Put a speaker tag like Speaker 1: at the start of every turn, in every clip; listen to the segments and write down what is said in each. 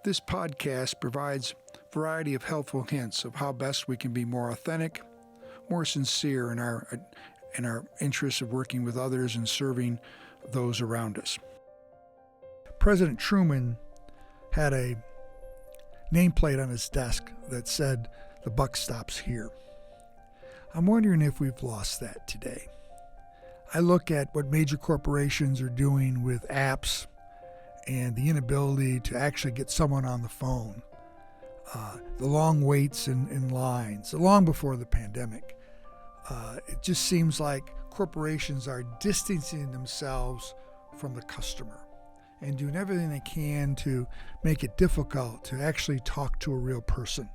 Speaker 1: This podcast provides a variety of helpful hints of how best we can be more authentic, more sincere in our interests of working with others and serving those around us. President Truman had a nameplate on his desk that said, "The buck stops here." I'm wondering if we've lost that today. I look at what major corporations are doing with apps and the inability to actually get someone on the phone. The long waits in lines, long before the pandemic. It just seems like corporations are distancing themselves from the customer and doing everything they can to make it difficult to actually talk to a real person.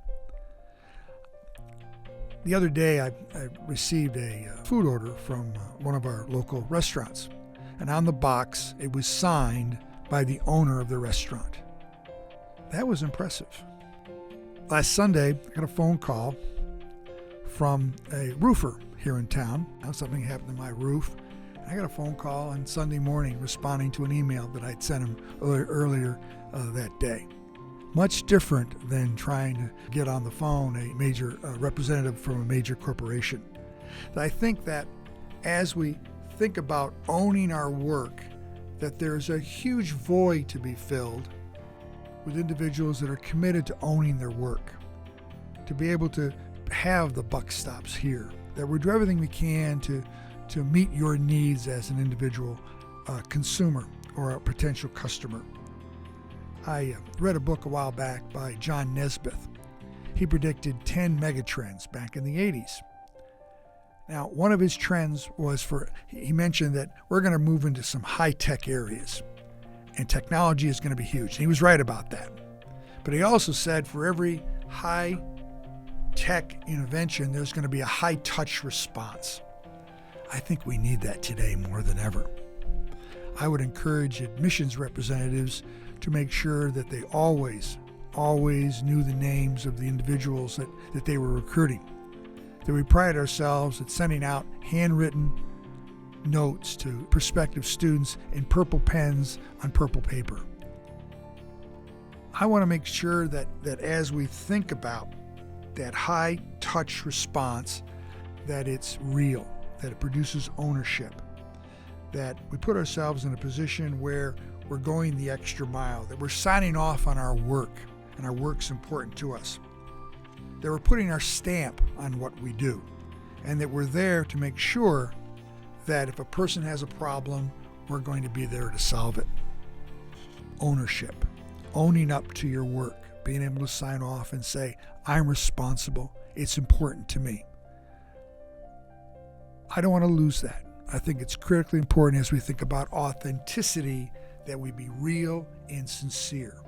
Speaker 1: The other day, I received a food order from one of our local restaurants, and on the box, it was signed by the owner of the restaurant. That was impressive. Last Sunday, I got a phone call from a roofer here in town. Something happened to my roof. I got a phone call on Sunday morning responding to an email that I'd sent him earlier that day. Much different than trying to get on the phone a major representative from a major corporation. I think that as we think about owning our work, that there's a huge void to be filled with individuals that are committed to owning their work, to be able to have the buck stops here, that we do everything we can to meet your needs as an individual consumer or a potential customer. I read a book a while back by John Nesbitt. He predicted 10 megatrends back in the 80s. Now, one of his trends was he mentioned that we're going to move into some high-tech areas, and technology is going to be huge. And he was right about that. But he also said for every high-tech intervention, there's going to be a high-touch response. I think we need that today more than ever. I would encourage admissions representatives to make sure that they always knew the names of the individuals that they were recruiting. That we pride ourselves at sending out handwritten notes to prospective students in purple pens on purple paper. I want to make sure that as we think about that high touch response, that it's real, that it produces ownership, that we put ourselves in a position where we're going the extra mile, that we're signing off on our work, and our work's important to us, that we're putting our stamp on what we do, and that we're there to make sure that if a person has a problem, we're going to be there to solve it. Ownership, owning up to your work, being able to sign off and say, I'm responsible, it's important to me. I don't want to lose that. I think it's critically important as we think about authenticity that we be real and sincere.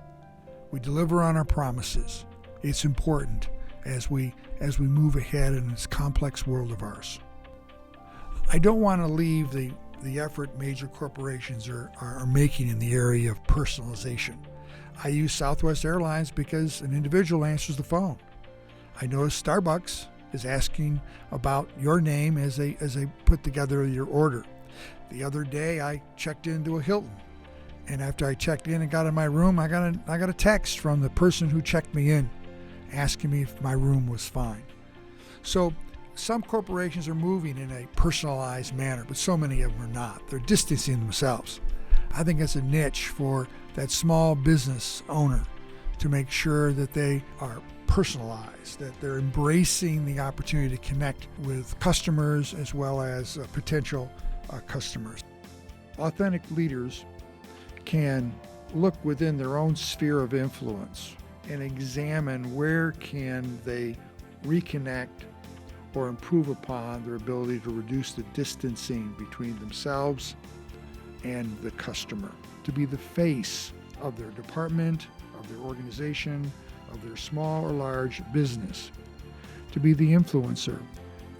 Speaker 1: We deliver on our promises. It's important as we move ahead in this complex world of ours. I don't want to leave the effort major corporations are making in the area of personalization. I use Southwest Airlines because an individual answers the phone. I notice Starbucks is asking about your name as they put together your order. The other day I checked into a Hilton, and after I checked in and got in my room, I got a text from the person who checked me in asking me if my room was fine. So some corporations are moving in a personalized manner, but so many of them are not. They're distancing themselves. I think it's a niche for that small business owner to make sure that they are personalized, that they're embracing the opportunity to connect with customers as well as potential customers. Authentic leaders can look within their own sphere of influence and examine where can they reconnect or improve upon their ability to reduce the distancing between themselves and the customer, to be the face of their department, of their organization, of their small or large business, to be the influencer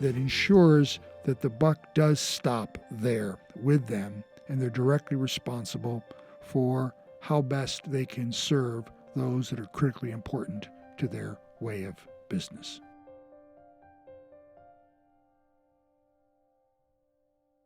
Speaker 1: that ensures that the buck does stop there with them and they're directly responsible for how best they can serve those that are critically important to their way of business.